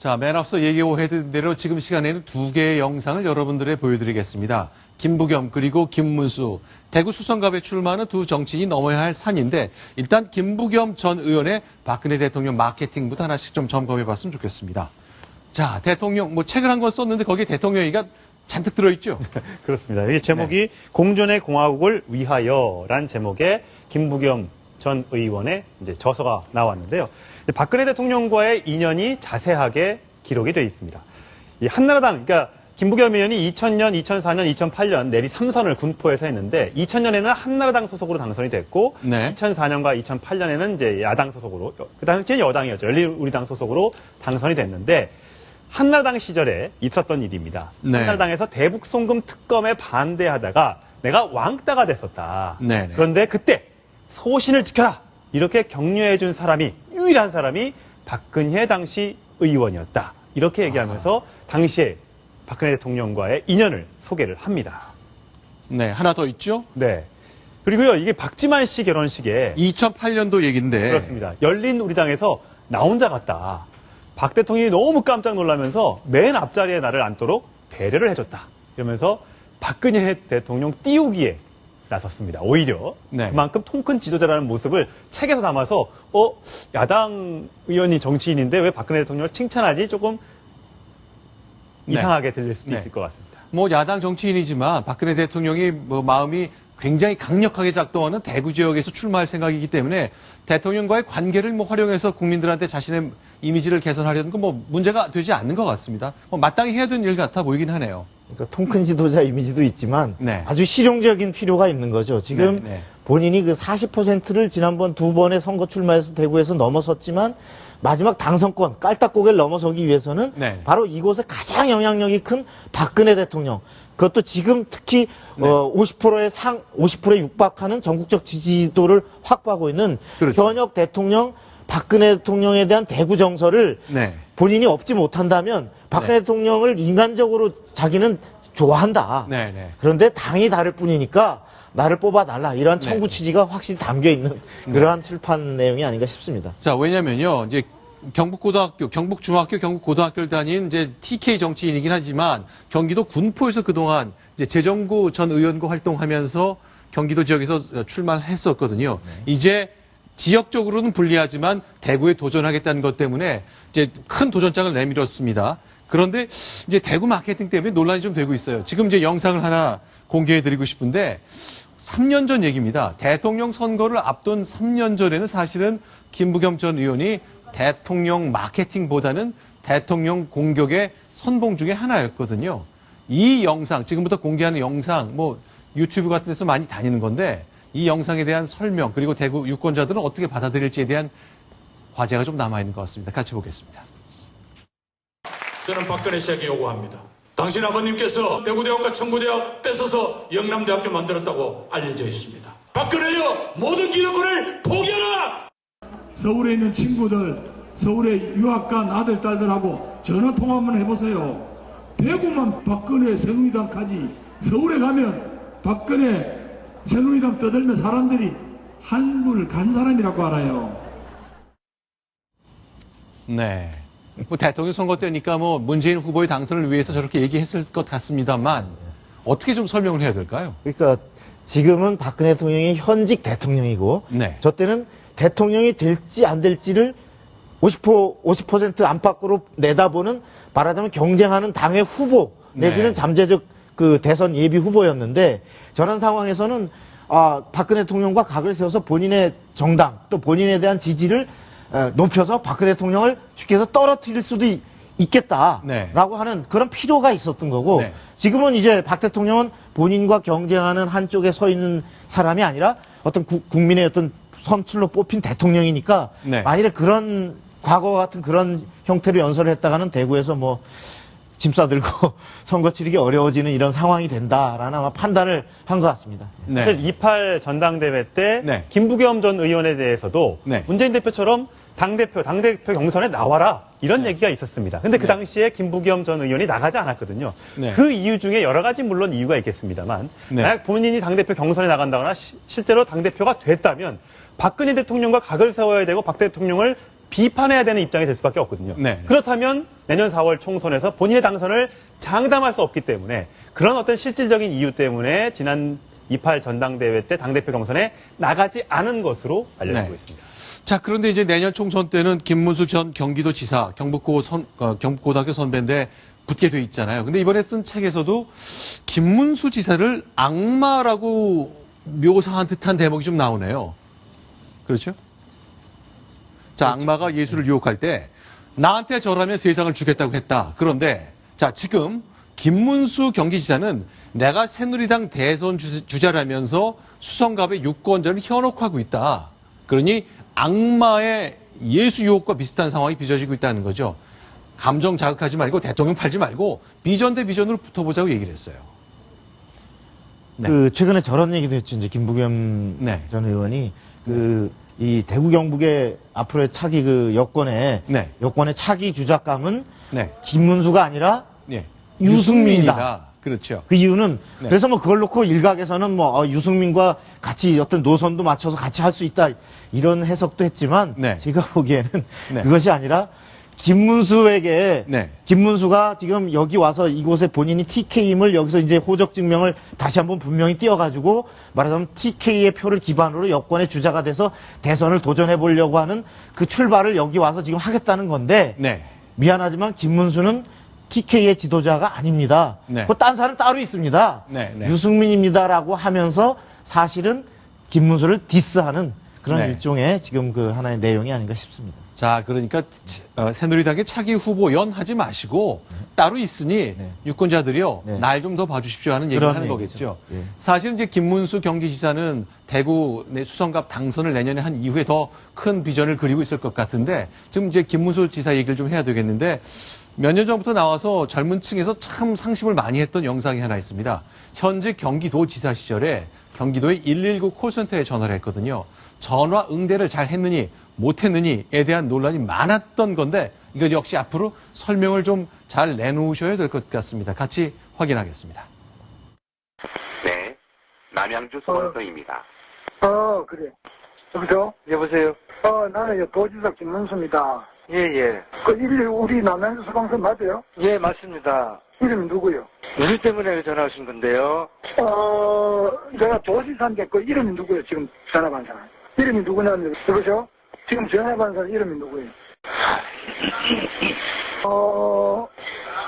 자, 맨 앞서 예고해드린 대로 지금 시간에는 두 개의 영상을 여러분들에 보여드리겠습니다. 김부겸 그리고 김문수, 대구 수성갑에 출마하는 두 정치인이 넘어야 할 산인데 일단 김부겸 전 의원의 박근혜 대통령 마케팅부터 하나씩 좀 점검해봤으면 좋겠습니다. 자, 대통령 뭐 책을 한 권 썼는데 거기에 대통령 얘기가 잔뜩 들어있죠? 그렇습니다. 이 제목이 공존의 공화국을 위하여란 제목의 김부겸 전 의원의 이제 저서가 나왔는데요. 박근혜 대통령과의 인연이 자세하게 기록이 되어 있습니다. 이 한나라당, 그러니까 김부겸 의원이 2000년, 2004년, 2008년 내리 3선을 군포에서 했는데 2000년에는 한나라당 소속으로 당선이 됐고 2004년과 2008년에는 이제 야당 소속으로, 그 당시에 여당이었죠. 열린우리당 소속으로 당선이 됐는데 한나라당 시절에 있었던 일입니다. 한나라당에서 대북 송금 특검에 반대하다가 내가 왕따가 됐었다. 그런데 그때 소신을 지켜라 이렇게 격려해준 사람이, 유일한 사람이 박근혜 당시 의원이었다. 이렇게 얘기하면서 당시에 박근혜 대통령과의 인연을 소개를 합니다. 네, 하나 더 있죠? 네. 그리고요, 이게 박지만 씨 결혼식에 2008년도 얘기인데. 그렇습니다. 열린우리당에서 나 혼자 갔다. 박 대통령이 너무 깜짝 놀라면서 맨 앞자리에 나를 앉도록 배려를 해줬다. 이러면서 박근혜 대통령 띄우기에 나섰습니다. 오히려 그만큼 통큰 지도자라는 모습을 책에서 담아서 야당 의원이 정치인인데 왜 박근혜 대통령을 칭찬하지? 조금 이상하게 들릴 수도 있을 것 같습니다. 뭐 야당 정치인이지만 박근혜 대통령이 뭐 마음이 굉장히 강력하게 작동하는 대구 지역에서 출마할 생각이기 때문에 대통령과의 관계를 뭐 활용해서 국민들한테 자신의 이미지를 개선하려는 건 뭐 문제가 되지 않는 것 같습니다. 뭐 마땅히 해야 되는 일 같아 보이긴 하네요. 그러니까 통큰 지도자 이미지도 있지만 아주 실용적인 필요가 있는 거죠. 지금 본인이 그 40%를 지난번 두 번의 선거 출마해서 대구에서 넘어섰지만 마지막 당선권 깔딱고개를 넘어서기 위해서는 바로 이곳에 가장 영향력이 큰 박근혜 대통령, 그것도 지금 특히 50%에 육박하는 전국적 지지도를 확보하고 있는 현역 대통령 박근혜 대통령에 대한 대구 정서를 본인이 업지 못한다면 박근혜 대통령을 인간적으로 자기는 좋아한다. 그런데 당이 다를 뿐이니까 나를 뽑아달라. 이런 청구 취지가 확실히 담겨있는 그러한 출판 내용이 아닌가 싶습니다. 자, 왜냐면요. 이제 경북고등학교, 경북중학교, 경북고등학교를 다닌 이제 TK 정치인이긴 하지만 경기도 군포에서 그동안 이제 재정구 전 의원과 활동하면서 경기도 지역에서 출마를 했었거든요. 이제 지역적으로는 불리하지만 대구에 도전하겠다는 것 때문에 이제 큰 도전장을 내밀었습니다. 그런데 이제 대구 마케팅 때문에 논란이 좀 되고 있어요. 지금 이제 영상을 하나 공개해드리고 싶은데 3년 전 얘기입니다. 대통령 선거를 앞둔 3년 전에는 사실은 김부겸 전 의원이 대통령 마케팅보다는 대통령 공격의 선봉 중에 하나였거든요. 이 영상, 지금부터 공개하는 영상, 뭐 유튜브 같은 데서 많이 다니는 건데 이 영상에 대한 설명, 그리고 대구 유권자들은 어떻게 받아들일지에 대한 과제가 좀 남아있는 것 같습니다. 같이 보겠습니다. 저는 박근혜 씨에게 요구합니다. 당신 아버님께서 대구대학과 청구대학 뺏어서 영남대학교 만들었다고 알려져 있습니다. 박근혜여, 모든 기득권을 포기하라! 서울에 있는 친구들, 서울에 유학 간 아들, 딸들하고 전화 통화 한번 해보세요. 대구만 박근혜 새누리당 가지. 서울에 가면 박근혜 새누리당 떠들면 사람들이 한물 간 사람이라고 알아요. 네. 뭐 대통령 선거 때니까 뭐 문재인 후보의 당선을 위해서 저렇게 얘기했을 것 같습니다만 어떻게 좀 설명을 해야 될까요? 그러니까 지금은 박근혜 대통령이 현직 대통령이고 저 때는 대통령이 될지 안 될지를 50% 안팎으로 내다보는, 말하자면 경쟁하는 당의 후보 내지는 잠재적 그 대선 예비 후보였는데 저런 상황에서는 박근혜 대통령과 각을 세워서 본인의 정당 또 본인에 대한 지지를 높여서 박근혜 대통령을 쉽게 해서 떨어뜨릴 수도 있겠다라고 하는 그런 필요가 있었던 거고 지금은 이제 박 대통령은 본인과 경쟁하는 한쪽에 서 있는 사람이 아니라 어떤 국민의 어떤 선출로 뽑힌 대통령이니까 만일에 그런 과거 같은 그런 형태로 연설을 했다가는 대구에서 뭐 짐 싸들고 선거 치르기 어려워지는 이런 상황이 된다라는 아마 판단을 한 것 같습니다. 사실 28 전당대회 때 김부겸 전 의원에 대해서도 문재인 대표처럼 당대표 경선에 나와라 이런 얘기가 있었습니다. 근데 그 당시에 김부겸 전 의원이 나가지 않았거든요. 그 이유 중에 여러 가지 물론 이유가 있겠습니다만 만약 본인이 당대표 경선에 나간다거나 실제로 당대표가 됐다면 박근혜 대통령과 각을 세워야 되고 박 대통령을 비판해야 되는 입장이 될 수밖에 없거든요. 네. 그렇다면 내년 4월 총선에서 본인의 당선을 장담할 수 없기 때문에 그런 어떤 실질적인 이유 때문에 지난 28 전당대회 때 당대표 경선에 나가지 않은 것으로 알려지고 네. 있습니다. 자, 그런데 이제 내년 총선 때는 김문수 전 경기도지사, 경북고등학교 선배인데 붙게 돼 있잖아요. 근데 이번에 쓴 책에서도 김문수 지사를 악마라고 묘사한 듯한 대목이 좀 나오네요. 그렇죠? 자, 악마가 예수를 유혹할 때 나한테 절하면 세상을 주겠다고 했다. 그런데 자, 지금 김문수 경기지사는 내가 새누리당 대선 주자라면서 수성갑의 유권자를 현혹하고 있다. 그러니 악마의 예수 유혹과 비슷한 상황이 빚어지고 있다는 거죠. 감정 자극하지 말고 대통령 팔지 말고 비전 대 비전으로 붙어보자고 얘기를 했어요. 네. 그 최근에 저런 얘기도 했죠. 이제 김부겸 네. 전 의원이 이 대구 경북의 앞으로의 차기 그 여권의 네. 차기 주작감은 네. 김문수가 아니라 예. 유승민이다. 그렇죠. 그 이유는 네. 그래서 뭐 그걸 놓고 일각에서는 뭐 유승민과 같이 어떤 노선도 맞춰서 같이 할 수 있다 이런 해석도 했지만 네. 제가 보기에는 네. 그것이 아니라 김문수에게 네. 김문수가 지금 여기 와서 이곳에 본인이 TK임을 여기서 이제 호적 증명을 다시 한번 분명히 띄워가지고 말하자면 TK의 표를 기반으로 여권의 주자가 돼서 대선을 도전해 보려고 하는 그 출발을 여기 와서 지금 하겠다는 건데 네. 미안하지만 김문수는 TK의 지도자가 아닙니다. 네. 그 딴 사람 따로 있습니다. 네, 네. 유승민입니다라고 하면서 사실은 김문수를 디스하는 그런 네. 일종의 지금 그 하나의 내용이 아닌가 싶습니다. 자, 그러니까 새누리당의 차기 후보 연하지 마시고 따로 있으니 네. 유권자들이요 네. 날 좀 더 봐주십시오 하는 얘기를 그런 하는 얘기죠. 거겠죠. 예. 사실 이제 김문수 경기지사는 대구 내 수성갑 당선을 내년에 한 이후에 더 큰 비전을 그리고 있을 것 같은데 지금 이제 김문수 지사 얘기를 좀 해야 되겠는데 몇 년 전부터 나와서 젊은 층에서 참 상심을 많이 했던 영상이 하나 있습니다. 현재 경기도지사 시절에 경기도의 119 콜센터에 전화를 했거든요. 전화 응대를 잘 했느니 못했느니에 대한 논란이 많았던 건데 이거 역시 앞으로 설명을 좀 잘 내놓으셔야 될 것 같습니다. 같이 확인하겠습니다. 네, 남양주 소방서입니다. 그래. 여보세요? 여보세요? 나는 도지사 김문수입니다. 예, 예. 우리 남양주 소방서 맞아요? 예, 맞습니다. 이름이 누구요? 누구 때문에 전화하신 건데요? 내가 도지사인데 그 이름이 누구요? 지금 전화 받은 사람. 이름이 누구냐면, 여보세요? 지금 전화 받은 사람 이름이 누구예요?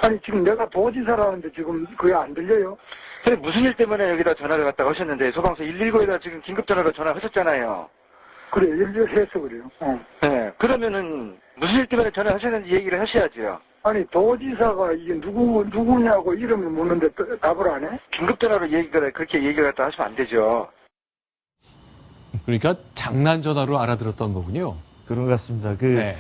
아니, 지금 내가 도지사라는데 지금 그게 안 들려요? 근데 무슨 일 때문에 여기다 전화를 갖다가 하셨는데 소방서 119에다 지금 긴급전화로 전화하셨잖아요. 그래, 일일해서 그래요. 네, 그러면은 무슨 일 때문에 전화하셨는지 얘기를 하셔야죠. 아니, 도지사가 이게 누구냐고 이름을 묻는데 답을 안 해? 긴급전화로 그렇게 얘기를 갖다 하시면 안 되죠. 그러니까 장난 전화로 알아들었던 거군요. 그런 것 같습니다. 네.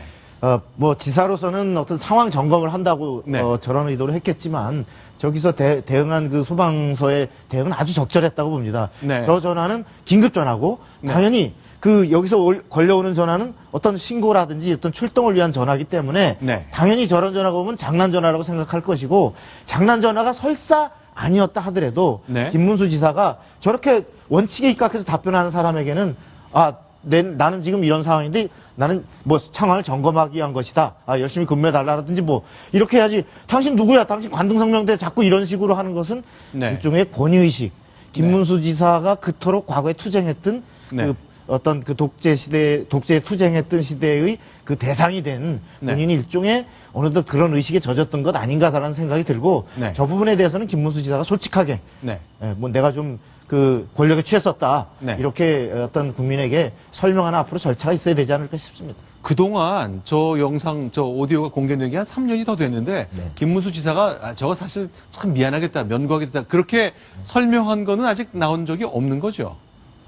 뭐 지사로서는 어떤 상황 점검을 한다고 네. 저런 의도를 했겠지만 저기서 대응한 그 소방서의 대응은 아주 적절했다고 봅니다. 네. 저 전화는 긴급 전화고 네. 당연히 그 여기서 걸려오는 전화는 어떤 신고라든지 어떤 출동을 위한 전화이기 때문에 네. 당연히 저런 전화가 오면 장난 전화라고 생각할 것이고 장난 전화가 설사 아니었다 하더라도 네. 김문수 지사가 저렇게 원칙에 입각해서 답변하는 사람에게는 나는 지금 이런 상황인데 나는 뭐 상황을 점검하기 위한 것이다. 열심히 근무해달라든지 뭐 이렇게 해야지. 당신 누구야? 당신 관등성명대 자꾸 이런 식으로 하는 것은 네. 일종의 권위의식. 김문수 지사가 그토록 과거에 투쟁했던 네. 그 어떤 그 독재에 투쟁했던 시대의 그 대상이 된 네. 본인이 일종의 어느덧 그런 의식에 젖었던 것 아닌가라는 생각이 들고 네. 저 부분에 대해서는 김문수 지사가 솔직하게 네. 뭐 내가 좀 그 권력에 취했었다. 네. 이렇게 어떤 국민에게 설명하는 앞으로 절차가 있어야 되지 않을까 싶습니다. 그동안 저 영상, 저 오디오가 공개된 게 한 3년이 더 됐는데 네. 김문수 지사가 저거 사실 참 미안하겠다, 면구하겠다 그렇게 설명한 거는 아직 나온 적이 없는 거죠.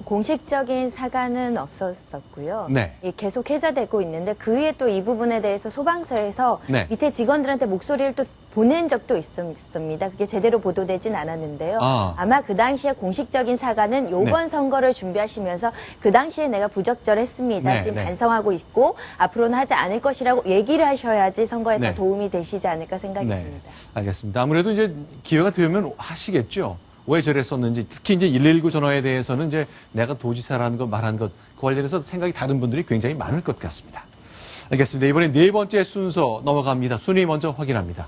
공식적인 사과는 없었었고요. 네. 계속 해자되고 있는데 그 위에 또 이 부분에 대해서 소방서에서 네. 밑에 직원들한테 목소리를 또 보낸 적도 있습니다. 그게 제대로 보도되진 않았는데요. 아마 그 당시에 공식적인 사과는 이번 네. 선거를 준비하시면서 그 당시에 내가 부적절했습니다. 네, 지금 네. 반성하고 있고 앞으로는 하지 않을 것이라고 얘기를 하셔야지 선거에 네. 더 도움이 되시지 않을까 생각이 네. 듭니다. 알겠습니다. 아무래도 이제 기회가 되면 하시겠죠. 왜 저랬었는지, 특히 이제 119 전화에 대해서는 이제 내가 도지사라는 거 말한 것, 그 관련해서 생각이 다른 분들이 굉장히 많을 것 같습니다. 알겠습니다. 이번엔 네 번째 순서 넘어갑니다. 순위 먼저 확인합니다.